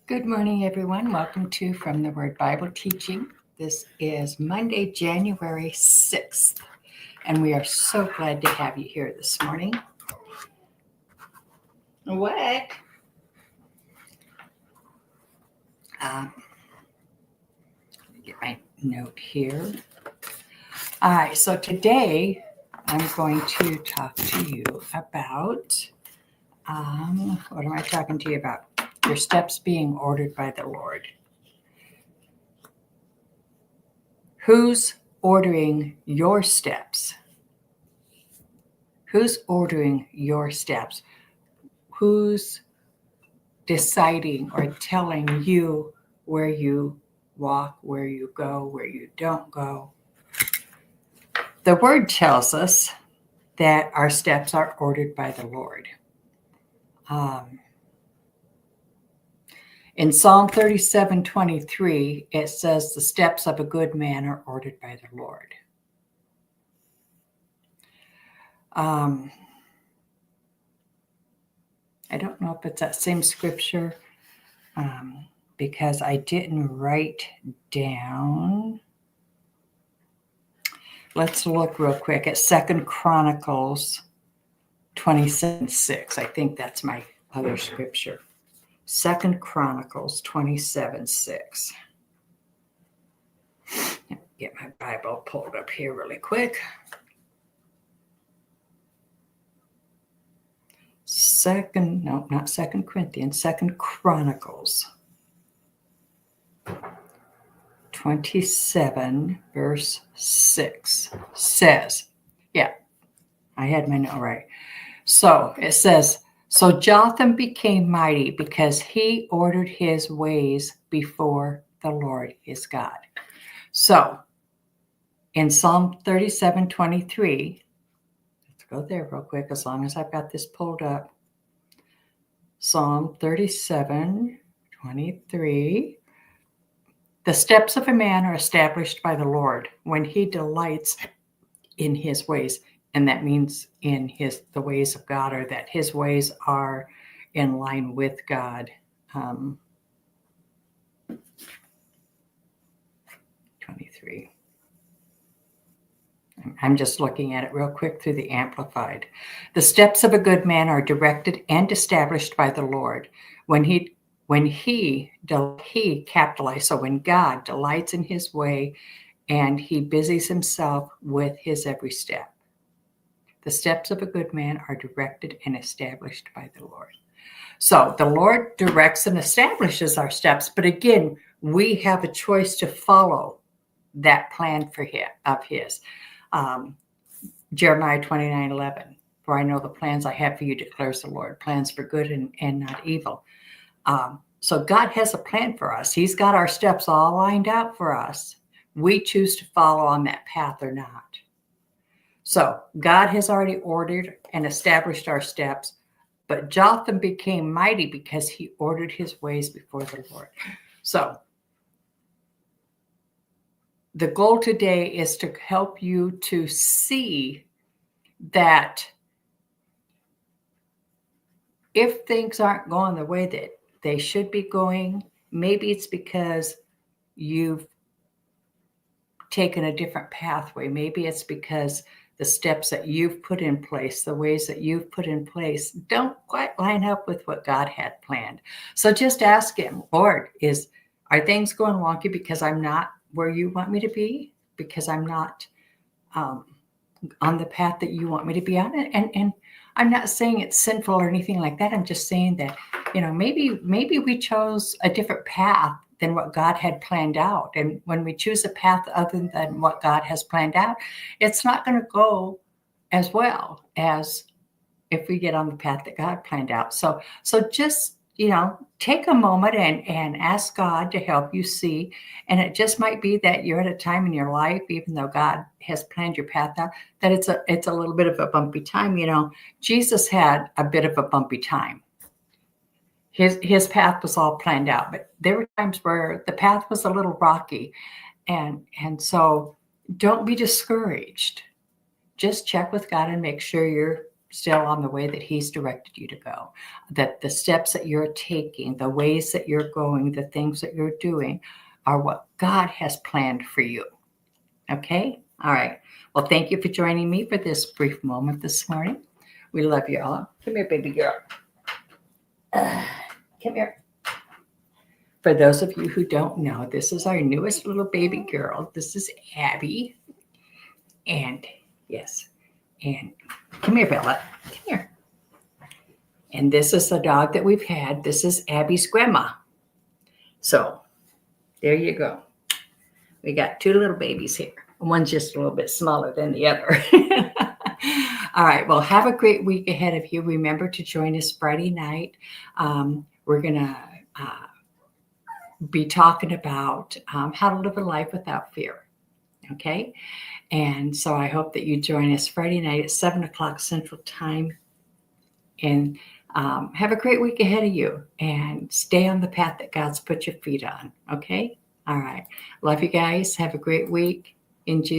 Good morning, everyone. Welcome to From the Word Bible Teaching. This is Monday, January 6th, and we are so glad to have you here this morning. What? Let me get my note here. All right, so today I'm going to talk to you about, what am I talking to you about? Your steps being ordered by the Lord. Who's ordering your steps? Who's ordering your steps? Who's deciding or telling you where you walk, where you go, where you don't go? The word tells us that our steps are ordered by the Lord. In Psalm 37:23, it says, "The steps of a good man are ordered by the Lord." I don't know if it's that same scripture because I didn't write down. Let's look real quick at 2 Chronicles 27:6. I think that's my other scripture. 2 Chronicles 27:6. Get my Bible pulled up here really quick. Not 2 Corinthians, 2 Chronicles 27 verse 6 says, I had my note right. So it says, "So Jotham became mighty because he ordered his ways before the Lord his God." So in Psalm 37:23, let's go there real quick as long as I've got this pulled up. Psalm 37:23. "The steps of a man are established by the Lord when he delights in his ways." And that means in the ways of God, or that his ways are in line with God. 23. I'm just looking at it real quick through the Amplified. "The steps of a good man are directed and established by the Lord when he capitalized. So when God delights in his way and he busies himself with his every step. The steps of a good man are directed and established by the Lord." So the Lord directs and establishes our steps, but again, we have a choice to follow that plan for his. Jeremiah 29:11, "For I know the plans I have for you, declares the Lord, plans for good and not evil." So God has a plan for us. He's got our steps all lined out for us. We choose to follow on that path or not. So God has already ordered and established our steps, but Jotham became mighty because he ordered his ways before the Lord. So the goal today is to help you to see that if things aren't going the way that they should be going, maybe it's because you've taken a different pathway. Maybe it's because the steps that you've put in place, the ways that you've put in place, don't quite line up with what God had planned. So just ask him, "Lord, are things going wonky because I'm not where you want me to be? Because I'm not on the path that you want me to be on?" And I'm not saying it's sinful or anything like that. I'm just saying that, maybe we chose a different path than what God had planned out. And when we choose a path other than what God has planned out, it's not going to go as well as if we get on the path that God planned out. So just, take a moment and ask God to help you see. And it just might be that you're at a time in your life, even though God has planned your path out, that it's a little bit of a bumpy time. Jesus had a bit of a bumpy time. His path was all planned out, but there were times where the path was a little rocky. And so don't be discouraged. Just check with God and make sure you're still on the way that He's directed you to go, that the steps that you're taking, the ways that you're going, the things that you're doing are what God has planned for you. Okay? All right. Well, thank you for joining me for this brief moment this morning. We love you all. Come here, baby girl. Come here. For those of you who don't know, this is our newest little baby girl. This is Abby. And yes, and come here, Bella. Come here. And this is the dog that we've had. This is Abby's grandma. So there you go. We got two little babies here. One's just a little bit smaller than the other. All right. Well, have a great week ahead of you. Remember to join us Friday night. We're going to be talking about how to live a life without fear. Okay. And so I hope that you join us Friday night at 7:00 Central Time. And have a great week ahead of you. And stay on the path that God's put your feet on. Okay. All right. Love you guys. Have a great week. In Jesus'